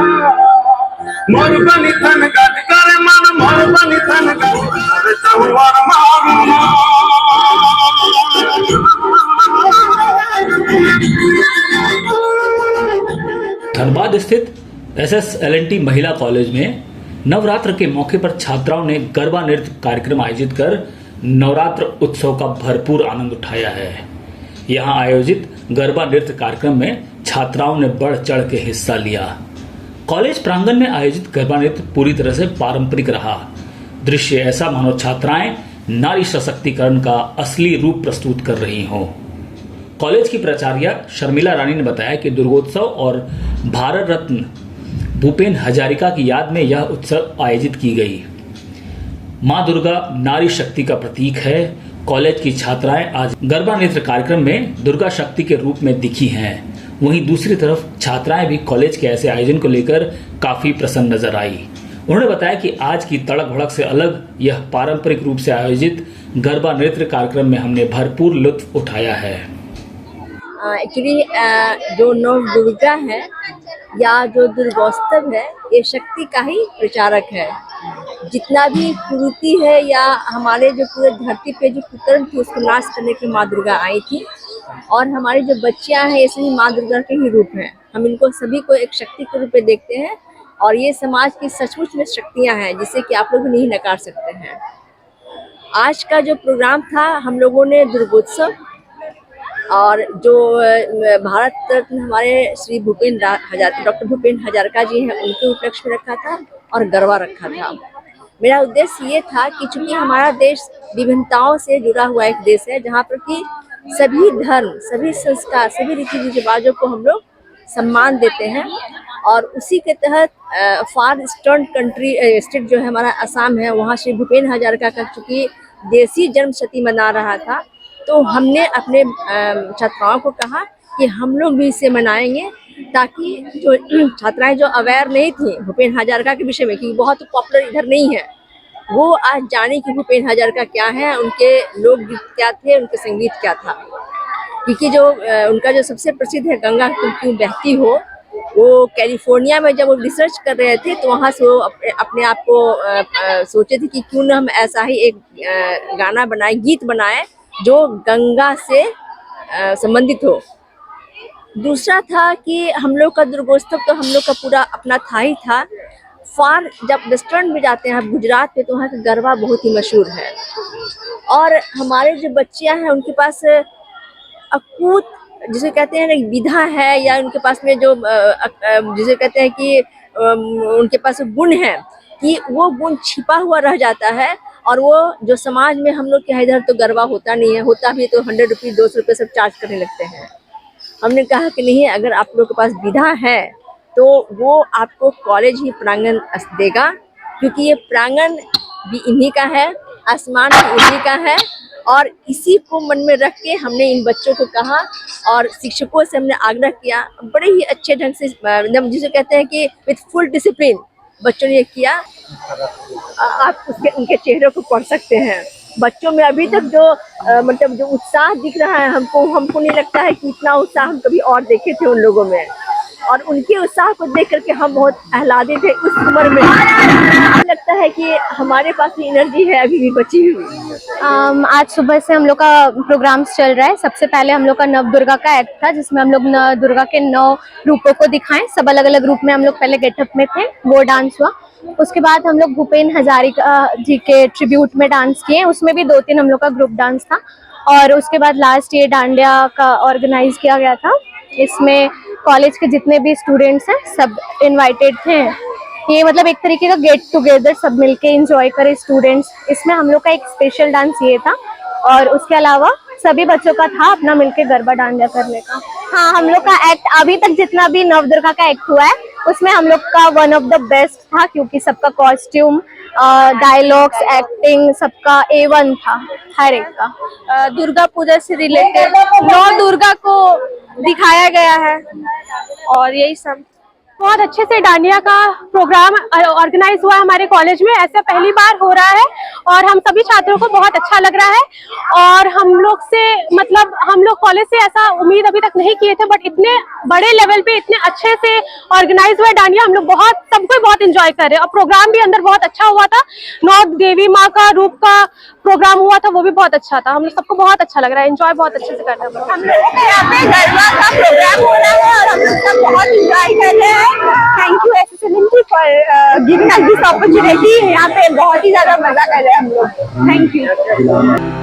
मोर बनी थन गट करे मन मोर बनी थन गट करे चौवर मारू धनबाद स्थित SSLNT महिला कॉलेज में नवरात्र के मौके पर छात्राओं ने गरबा नृत्य कार्यक्रम आयोजित कर नवरात्र उत्सव का भरपूर आनंद उठाया है। यहां आयोजित गरबा नृत्य कार्यक्रम में छात्राओं ने बढ़ चढ़ के हिस्सा लिया। कॉलेज प्रांगण में आयोजित गरबा नृत्य पूरी तरह से पारंपरिक रहा। दृश्य ऐसा मानो छात्राएं नारी सशक्तिकरण का असली रूप प्रस्तुत कर रही हों। कॉलेज की प्राचार्य शर्मिला रानी ने बताया कि दुर्गोत्सव और भारत रत्न भूपेन हजारिका की याद में यह उत्सव आयोजित की गई। मां दुर्गा नारी शक्ति का प्रतीक है। कॉलेज की छात्राएं आज गरबा नृत्य कार्यक्रम में दुर्गा शक्ति के रूप में दिखी हैं। वहीं दूसरी तरफ छात्राएं भी कॉलेज के ऐसे आयोजन को लेकर काफी प्रसन्न नजर आई। उन्होंने बताया कि आज की तड़क भड़क से अलग यह पारंपरिक रूप से आयोजित गरबा नृत्य कार्यक्रम में हमने भरपूर लुत्फ उठाया है। एक्चुअली जो नव दुर्गा है या जो दुर्गोत्सव है, ये शक्ति का ही प्रचारक है। जितना भी कुरीति है या हमारे जो पूरे धरती पे जो कुकर्म थी उसको नाश करने की माँ दुर्गा आई थी। और हमारी जो बच्चियां हैं ये सभी माँ दुर्गा के ही रूप हैं। हम इनको सभी को एक शक्ति के रूप में देखते हैं और ये समाज की सचमुच में शक्तियां हैं जिसे कि आप लोग नहीं नकार सकते हैं। आज का जो प्रोग्राम था, हम लोगों ने दुर्गोत्सव और जो भारत रत्न हमारे श्री डॉक्टर भूपेन हजारिका जी हैं उनके उपलक्ष्य में रखा था और गरबा रखा था। मेरा उद्देश्य ये था कि चूंकि हमारा देश विभिन्नताओं से जुड़ा हुआ एक देश है जहाँ पर कि सभी धर्म, सभी संस्कार, सभी रीति रिवाजों को हम लोग सम्मान देते हैं और उसी के तहत फार ईस्टर्न स्टेट जो है हमारा असम है, वहाँ श्री भूपेन हजारिका का चूँकि देसी जन्म शती मना रहा था, तो हमने अपने छात्राओं को कहा कि हम लोग भी इसे मनाएंगे ताकि जो छात्राएं जो अवेयर नहीं थी भूपेन हजारिका के विषय में कि बहुत पॉपुलर इधर नहीं है, वो आज जाने कि भूपेन हजारिका क्या है, उनके लोकगीत क्या थे, उनके संगीत क्या था। क्योंकि जो उनका जो सबसे प्रसिद्ध है गंगा क्यों बहती हो, वो कैलिफोर्निया में जब वो रिसर्च कर रहे थे तो वहाँ से वो अपने आप को सोचे थे कि क्यों ना हम ऐसा ही एक गाना बनाए, गीत बनाए जो गंगा से संबंधित हो। दूसरा था कि हम लोग का दुर्गोत्सव तो हम लोग का पूरा अपना था ही था। फार जब वेस्टर्न में जाते हैं गुजरात में तो वहाँ का गरबा बहुत ही मशहूर है और हमारे जो बच्चियां हैं उनके पास अकूत जिसे कहते हैं ना विधा है या उनके पास में जो जिसे कहते हैं कि उनके पास गुण है कि वो गुण छिपा हुआ रह जाता है और वो जो समाज में हम लोग के इधर तो गरबा होता नहीं है, होता भी तो 100 रुपये 200 रुपये सब चार्ज करने लगते हैं। हमने कहा कि नहीं, अगर आप लोग के पास विधा है तो वो आपको कॉलेज ही प्रांगण देगा, क्योंकि ये प्रांगण भी इन्हीं का है, आसमान भी इन्हीं का है। और इसी को मन में रख के हमने इन बच्चों को कहा और शिक्षकों से हमने आग्रह किया, बड़े ही अच्छे ढंग से जिसे कहते हैं कि विथ फुल डिसिप्लिन बच्चों ने ये किया। आप उनके चेहरे को पढ़ सकते हैं। बच्चों में अभी तक जो मतलब जो उत्साह दिख रहा है, हमको नहीं लगता है कि इतना उत्साह हम कभी और देखे थे उन लोगों में। और उनके उत्साह को देख करके हम बहुत आह्लादित हैं। उस उम्र में लगता है कि हमारे पास भी एनर्जी है अभी भी बची हुई। आज सुबह से हम लोग का प्रोग्राम चल रहा है। सबसे पहले हम लोग का नव दुर्गा का एक्ट था जिसमें हम लोग दुर्गा के 9 रूपों को दिखाएं। सब अलग अलग रूप में हम लोग पहले गेटअप में थे, वो डांस हुआ। उसके बाद हम लोग भूपेन हजारिका जी के ट्रिब्यूट में डांस किए, उसमें भी 2-3 हम लोग का ग्रुप डांस था। और उसके बाद लास्ट ये डांडिया का ऑर्गेनाइज किया गया था। इसमें कॉलेज के जितने भी स्टूडेंट्स हैं सब इनवाइटेड थे। ये मतलब एक तरीके का गेट टुगेदर, सब मिलके एंजॉय करे स्टूडेंट्स। इसमें हम लोग का एक स्पेशल डांस ये था और उसके अलावा सभी बच्चों का था अपना मिलके गरबा डांडिया करने का। हाँ, हम लोग का एक्ट अभी तक जितना भी नव दुर्गा का एक्ट हुआ है उसमें हम लोग का वन ऑफ द बेस्ट था, क्योंकि सबका कॉस्ट्यूम, डायलॉग्स, एक्टिंग सबका A1 था हर एक का। दुर्गा पूजा से रिलेटेड 9 दुर्गा को दिखाया गया है और यही सब। बहुत अच्छे से डांडिया का प्रोग्राम ऑर्गेनाइज हुआ हमारे कॉलेज में। ऐसा पहली बार हो रहा है और हम सभी छात्रों को बहुत अच्छा लग रहा है। और हम लोग से मतलब हम लोग कॉलेज से ऐसा उम्मीद अभी तक नहीं किए थे, बट इतने बड़े लेवल पे इतने अच्छे से ऑर्गेनाइज हुआ डांडिया, हम लोग सबको बहुत एंजॉय कर रहे हैं। और प्रोग्राम भी अंदर बहुत अच्छा हुआ था। 9 देवी माँ का रूप का प्रोग्राम हुआ था, वो भी बहुत अच्छा था। हम लोग सबको बहुत अच्छा लग रहा है, एंजॉय बहुत अच्छे से कर रहे हैं। हम लोग यहाँ पे गरबा का प्रोग्राम हो रहा है और हम लोग सब बहुत एंजॉय कर रहे हैं। Thank you SSLNT for giving us this opportunity. यहाँ पे बहुत ही ज्यादा मजा कर रहे हैं हम लोग। Thank you.